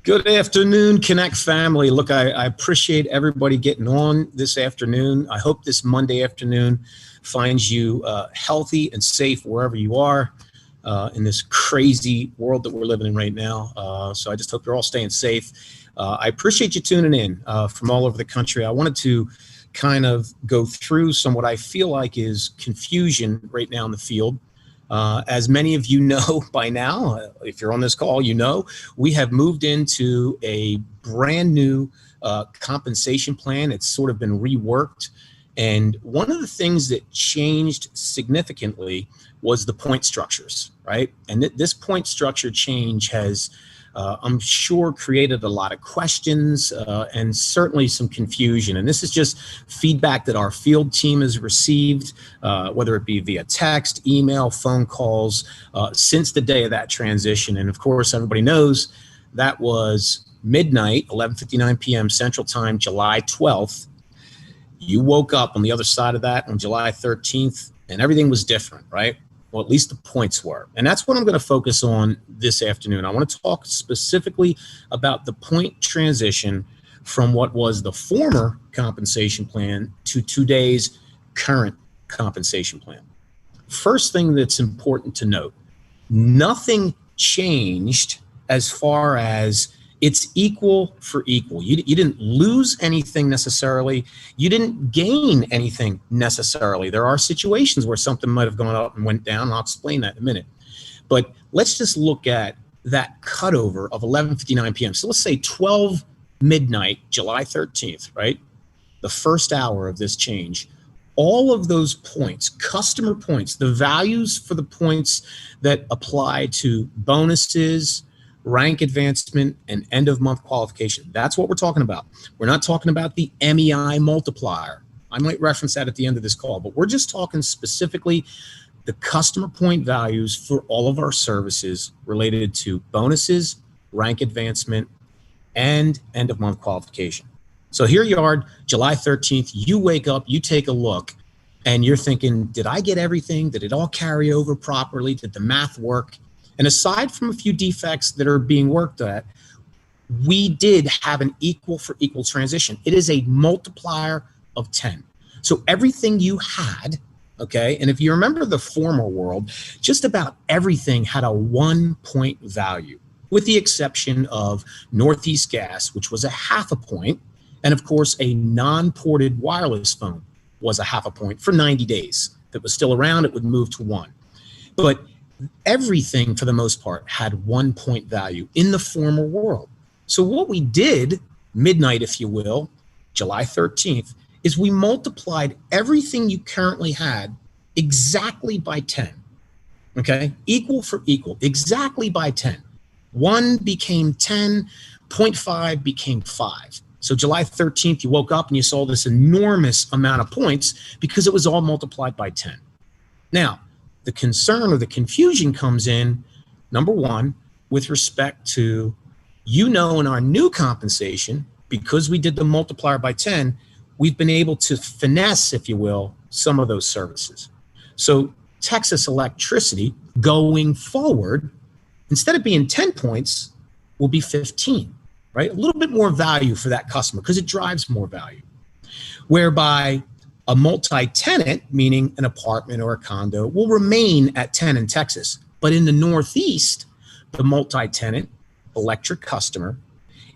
Good afternoon, Connect family. Look, I appreciate everybody getting on this afternoon. I hope this Monday afternoon finds you healthy and safe wherever you are in this crazy world that we're living in right now. So I just hope you're all staying safe. I appreciate you tuning in from all over the country. I wanted to kind of go through some what I feel like is confusion right now in the field. As many of you know by now, if you're on this call, you know, we have moved into a brand new compensation plan. It's sort of been reworked. And one of the things that changed significantly was the point structures, right? And this point structure change has, I'm sure, created a lot of questions and certainly some confusion. And this is just feedback that our field team has received, whether it be via text, email, phone calls, since the day of that transition. And of course, everybody knows that was midnight, 11:59 p.m. Central Time, July 12th. You woke up on the other side of that on July 13th, and everything was different, right? Well, at least the points were. And that's what I'm going to focus on this afternoon. I want to talk specifically about the point transition from what was the former compensation plan to today's current compensation plan. First thing that's important to note, nothing changed as far as it's equal for equal. You didn't lose anything necessarily. You didn't gain anything necessarily. There are situations where something might have gone up and went down, and I'll explain that in a minute. But let's just look at that cutover of 11:59 p.m. So let's say 12 midnight, July 13th, right? The first hour of this change. All of those points, customer points, the values for the points that apply to bonuses, rank advancement, and end of month qualification. That's what we're talking about. We're not talking about the MEI multiplier. I might reference that at the end of this call, but we're just talking specifically the customer point values for all of our services related to bonuses, rank advancement, and end of month qualification. So here you are, July 13th, you wake up, you take a look, and you're thinking, did I get everything? Did it all carry over properly? Did the math work? And aside from a few defects that are being worked at, we did have an equal for equal transition. It is a multiplier of 10. So everything you had, okay, and if you remember the former world, just about everything had a 1 point value, with the exception of Northeast Gas, which was a half a point, and of course a non-ported wireless phone was a half a point for 90 days. If it was still around, it would move to 1. But everything, for the most part, had 1 point value in the former world. So what we did, midnight, if you will, July 13th, is we multiplied everything you currently had exactly by 10, okay? Equal for equal, exactly by 10. 1 became 10, 0.5 became 5. So July 13th, you woke up and you saw this enormous amount of points because it was all multiplied by 10. Now, the concern or the confusion comes in, number one, with respect to, in our new compensation, because we did the multiplier by 10, we've been able to finesse, if you will, some of those services. So Texas Electricity, going forward, instead of being 10 points, will be 15, right? A little bit more value for that customer because it drives more value. Whereby a multi-tenant, meaning an apartment or a condo, will remain at 10 in Texas. But in the Northeast, the multi-tenant electric customer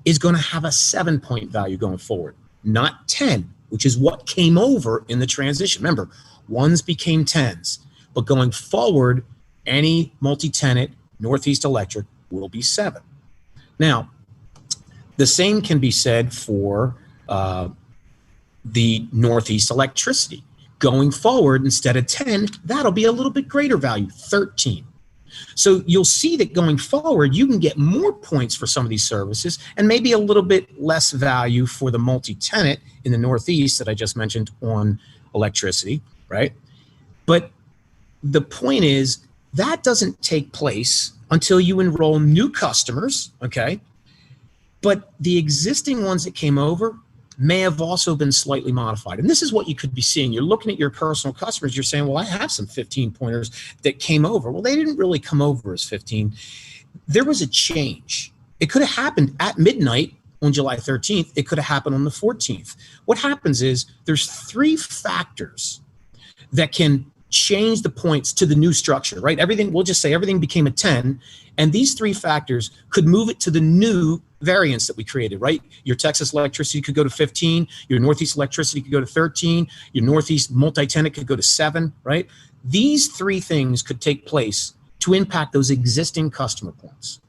is going to have a 7 point value going forward, not 10, which is what came over in the transition. Remember, 1s became 10s, but going forward, any multi-tenant Northeast Electric will be 7. Now, the same can be said for the Northeast Electricity. Going forward, instead of 10, that'll be a little bit greater value, 13. So you'll see that going forward, you can get more points for some of these services and maybe a little bit less value for the multi-tenant in the Northeast that I just mentioned on electricity, right? But the point is that doesn't take place until you enroll new customers, okay? But the existing ones that came over may have also been slightly modified. And this is what you could be seeing. You're looking at your personal customers. You're saying, well, I have some 15 pointers that came over. Well, they didn't really come over as 15. There was a change. It could have happened at midnight on July 13th. It could have happened on the 14th. What happens is there's three factors that can change the points to the new structure, right? Everything, we'll just say everything became a 10, and these three factors could move it to the new variance that we created, right? Your Texas electricity could go to 15, your Northeast electricity could go to 13, your Northeast multi-tenant could go to 7, right? These three things could take place to impact those existing customer points.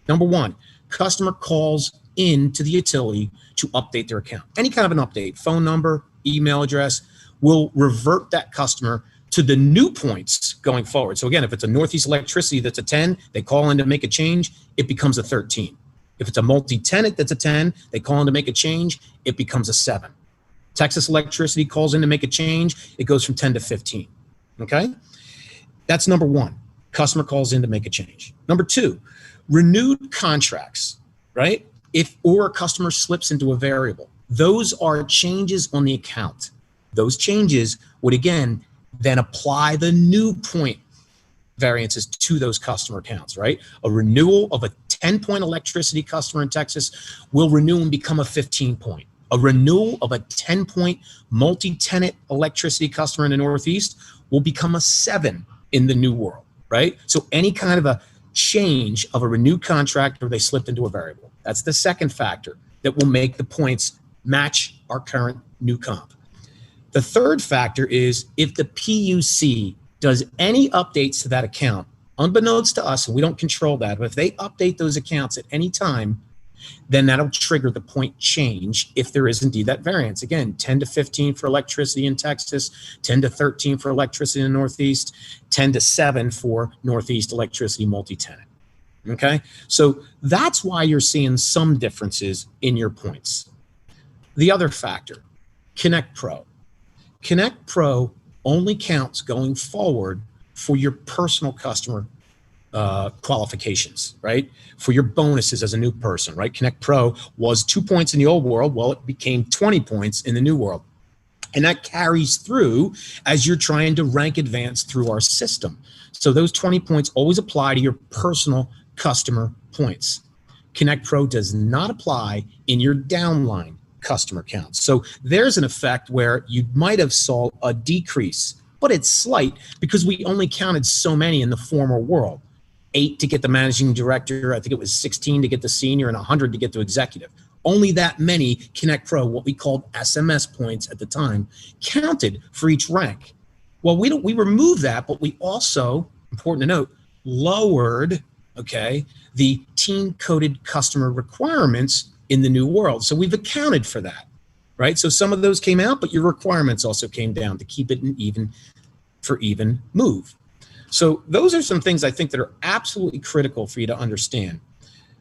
Number one, customer calls in to the utility to update their account. Any kind of an update, phone number, email address, will revert that customer to the new points going forward. So again, if it's a Northeast electricity that's a 10, they call in to make a change, it becomes a 13. If it's a multi-tenant that's a 10, they call in to make a change, it becomes a 7. Texas electricity calls in to make a change, it goes from 10 to 15, okay? That's number one, customer calls in to make a change. Number two, renewed contracts, right? Or a customer slips into a variable. Those are changes on the account. Those changes would, again, then apply the new point variances to those customer accounts, right? A renewal of a 10-point electricity customer in Texas will renew and become a 15-point. A renewal of a 10-point multi-tenant electricity customer in the Northeast will become a 7 in the new world, right? So any kind of a change of a renewed contract or they slipped into a variable. That's the second factor that will make the points match our current new comp. The third factor is if the PUC does any updates to that account, unbeknownst to us, and we don't control that, but if they update those accounts at any time, then that'll trigger the point change if there is indeed that variance. Again, 10 to 15 for electricity in Texas, 10 to 13 for electricity in the Northeast, 10 to 7 for Northeast electricity multi-tenant. Okay, so that's why you're seeing some differences in your points. The other factor, Connect Pro. Connect Pro only counts going forward for your personal customer qualifications, right? For your bonuses as a new person, right? Connect Pro was 2 points in the old world. Well, it became 20 points in the new world. And that carries through as you're trying to rank advance through our system. So those 20 points always apply to your personal customer points. Connect Pro does not apply in your downline customer counts. So there's an effect where you might have saw a decrease, but it's slight because we only counted so many in the former world. 8 to get the managing director, I think it was 16 to get the senior, and 100 to get the executive. Only that many Connect Pro, what we called SMS points at the time, counted for each rank. Well, we removed that, but we also, important to note, lowered, okay, the team-coded customer requirements in the new world. So we've accounted for that, right? So some of those came out, but your requirements also came down to keep it an even move. So those are some things I think that are absolutely critical for you to understand.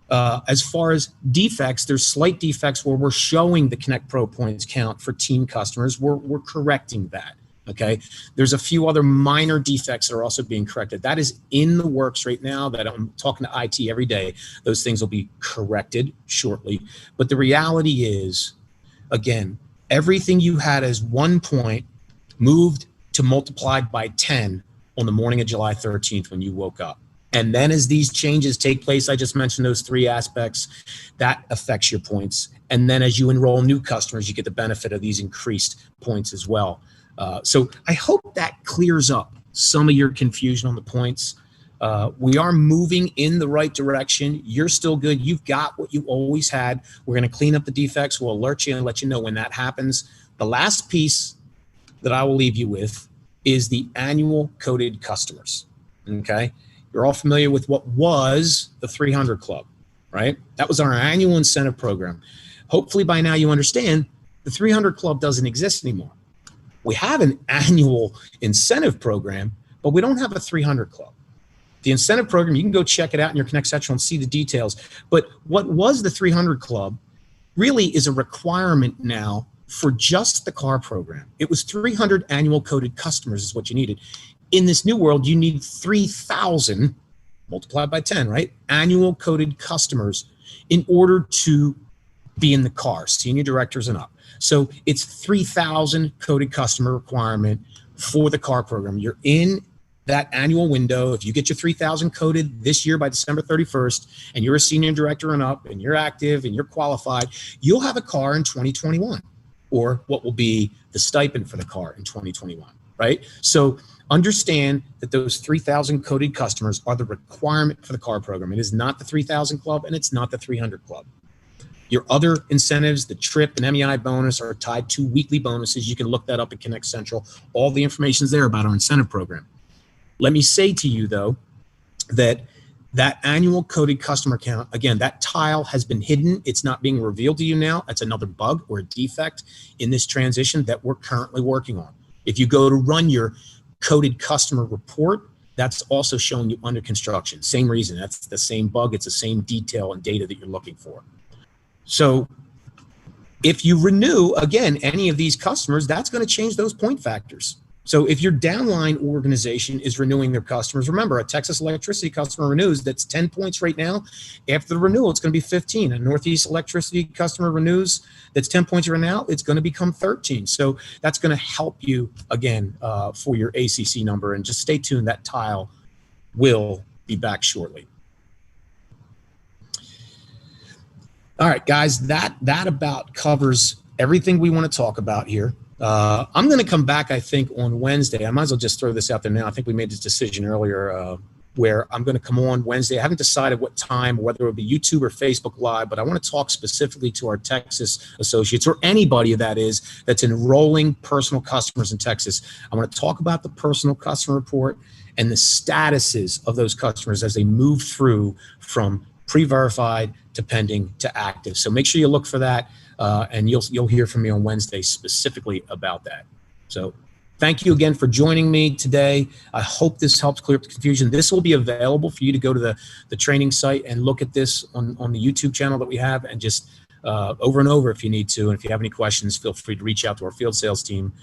As far as defects, there's slight defects where we're showing the Connect Pro points count for team customers. We're correcting that, okay? There's a few other minor defects that are also being corrected. That is in the works right now that I'm talking to IT every day. Those things will be corrected shortly. But the reality is, again, everything you had as 1 point moved to multiplied by 10 on the morning of July 13th when you woke up. And then as these changes take place, I just mentioned those 3 aspects, that affects your points. And then as you enroll new customers, you get the benefit of these increased points as well. So I hope that clears up some of your confusion on the points. We are moving in the right direction. You're still good. You've got what you always had. We're going to clean up the defects. We'll alert you and let you know when that happens. The last piece that I will leave you with is the annual coded customers, okay? You're all familiar with what was the 300 Club, right? That was our annual incentive program. Hopefully by now you understand the 300 Club doesn't exist anymore. We have an annual incentive program, but we don't have a 300 Club. The incentive program, you can go check it out in your Connect section and see the details. But what was the 300 Club really is a requirement now for just the car program. It was 300 annual coded customers is what you needed. In this new world, you need 3,000 multiplied by 10, right? Annual coded customers in order to be in the car, senior directors and up. So it's 3,000 coded customer requirement for the car program. You're in that annual window, if you get your 3,000 coded this year by December 31st, and you're a senior director and up, and you're active and you're qualified, you'll have a car in 2021, or what will be the stipend for the car in 2021, right? So understand that those 3,000 coded customers are the requirement for the car program. It is not the 3,000 club, and it's not the 300 club. Your other incentives, the trip and MEI bonus, are tied to weekly bonuses. You can look that up at Connect Central. All the information is there about our incentive program. Let me say to you, though, that annual coded customer count, again, that tile has been hidden. It's not being revealed to you now. That's another bug or a defect in this transition that we're currently working on. If you go to run your coded customer report, that's also showing you under construction. Same reason. That's the same bug. It's the same detail and data that you're looking for. So if you renew, again, any of these customers, that's going to change those point factors. So if your downline organization is renewing their customers, remember, a Texas Electricity customer renews, that's 10 points right now. After the renewal, it's going to be 15. A Northeast Electricity customer renews, that's 10 points right now, it's going to become 13. So that's going to help you, again, for your ACC number. And just stay tuned, that tile will be back shortly. All right, guys, that about covers everything we want to talk about here. I'm going to come back, I think, on Wednesday. I might as well just throw this out there now. I think we made this decision earlier where I'm going to come on Wednesday. I haven't decided what time, whether it would be YouTube or Facebook Live, but I want to talk specifically to our Texas associates, or anybody that's enrolling personal customers in Texas. I want to talk about the personal customer report and the statuses of those customers as they move through from pre-verified to pending to active. So make sure you look for that, and you'll hear from me on Wednesday specifically about that. So thank you again for joining me today. I hope this helps clear up the confusion. This will be available for you to go to the training site and look at this on the YouTube channel that we have, and just over and over if you need to. And if you have any questions, feel free to reach out to our field sales team